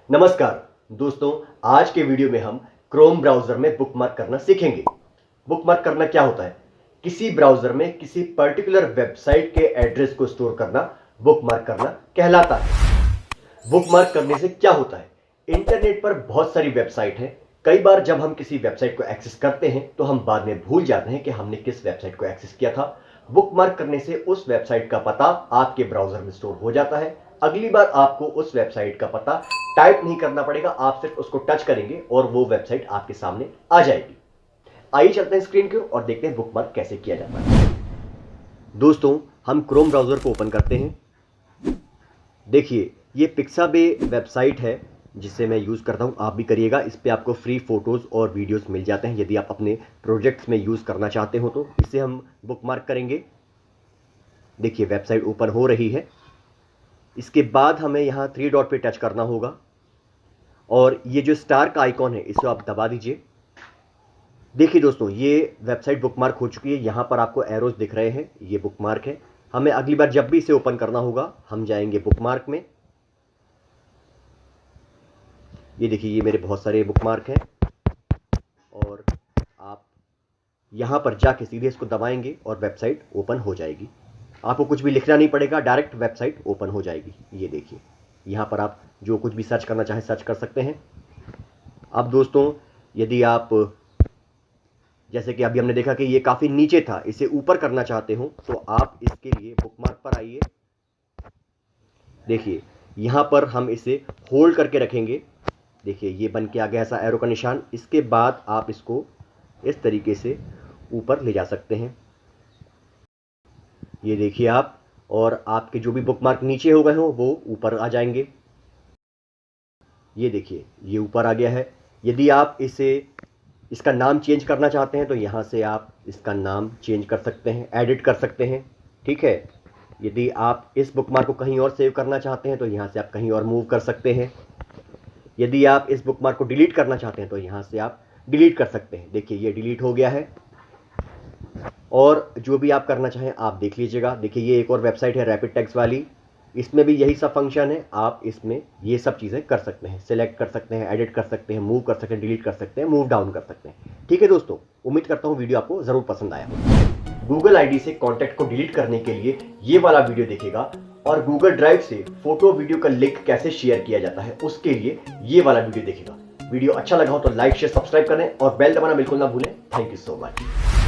नमस्कार दोस्तों, आज के वीडियो में हम क्रोम ब्राउजर में बुकमार्क करना सीखेंगे। बुकमार्क करना क्या होता है? किसी ब्राउजर में किसी पर्टिकुलर वेबसाइट के एड्रेस को स्टोर करना बुकमार्क करना कहलाता है। बुकमार्क करने से क्या होता है? इंटरनेट पर बहुत सारी वेबसाइट है। कई बार जब हम किसी वेबसाइट को एक्सेस करते हैं तो हम बाद में भूल जाते हैं कि हमने किस वेबसाइट को एक्सेस किया था। बुकमार्क करने से उस वेबसाइट का पता आपके ब्राउजर में स्टोर हो जाता है। अगली बार आपको उस वेबसाइट का पता टाइप नहीं करना पड़ेगा, आप सिर्फ उसको टच करेंगे और वो वेबसाइट आपके सामने आ जाएगी। आइए चलते हैं स्क्रीन की ओर और देखते हैं बुकमार्क कैसे किया जाता है। दोस्तों, हम क्रोम ब्राउजर को ओपन करते हैं। देखिए, ये पिक्साबे वेबसाइट है जिसे मैं यूज़ करता हूँ, आप भी करिएगा। इस पे आपको फ्री फोटोज़ और वीडियोस मिल जाते हैं। यदि आप अपने प्रोजेक्ट्स में यूज़ करना चाहते हो तो इसे हम बुकमार्क करेंगे। देखिए, वेबसाइट ओपन हो रही है। इसके बाद हमें यहाँ 3 डॉट पे टच करना होगा और ये जो स्टार का आइकॉन है इसे आप दबा दीजिए। देखिए दोस्तों, ये वेबसाइट बुकमार्क हो चुकी है। यहाँ पर आपको एरोज दिख रहे हैं, ये बुकमार्क है। हमें अगली बार जब भी इसे ओपन करना होगा हम जाएंगे बुकमार्क में। ये देखिए, ये मेरे बहुत सारे बुकमार्क हैं और आप यहाँ पर जाके सीधे इसको दबाएंगे और वेबसाइट ओपन हो जाएगी। आपको कुछ भी लिखना नहीं पड़ेगा, डायरेक्ट वेबसाइट ओपन हो जाएगी। ये देखिए, यहाँ पर आप जो कुछ भी सर्च करना चाहें सर्च कर सकते हैं। अब दोस्तों, यदि आप जैसे कि अभी हमने देखा कि ये काफ़ी नीचे था, इसे ऊपर करना चाहते हो तो आप इसके लिए बुकमार्क पर आइए। देखिए, यहाँ पर हम इसे होल्ड करके रखेंगे। देखिए, ये बन के आ गया ऐसा एरो का निशान। इसके बाद आप इसको इस तरीके से ऊपर ले जा सकते हैं। ये देखिए आप, और आपके जो भी बुकमार्क नीचे हो गए हो वो ऊपर आ जाएंगे। ये देखिए, ये ऊपर आ गया है। यदि आप इसका नाम चेंज करना चाहते हैं तो यहाँ से आप इसका नाम चेंज कर सकते हैं, एडिट कर सकते हैं। ठीक है। यदि आप इस बुकमार्क को कहीं और सेव करना चाहते हैं तो यहाँ से आप कहीं और मूव कर सकते हैं। यदि आप इस बुकमार्क को डिलीट करना चाहते हैं तो यहाँ से आप डिलीट कर सकते हैं। देखिए, ये डिलीट हो गया है। और जो भी आप करना चाहें आप देख लीजिएगा। देखिए, ये एक और वेबसाइट है रैपिड टेक्स्ट वाली, इसमें भी यही सब फंक्शन है। आप इसमें ये सब चीज़ें कर सकते हैं, सिलेक्ट कर सकते हैं, एडिट कर सकते हैं, मूव कर सकते हैं, डिलीट कर सकते हैं, मूव डाउन कर सकते हैं। ठीक है दोस्तों, उम्मीद करता हूँ वीडियो आपको ज़रूर पसंद आया हो। गूगल आईडी से कॉन्टैक्ट को डिलीट करने के लिए ये वाला वीडियो देखेगा, और गूगल ड्राइव से फोटो वीडियो का लिंक कैसे शेयर किया जाता है उसके लिए ये वाला वीडियो देखेगा। वीडियो अच्छा लगा हो तो लाइक शेयर सब्सक्राइब करें और बेल दबाना बिल्कुल ना भूलें। Thank you so much.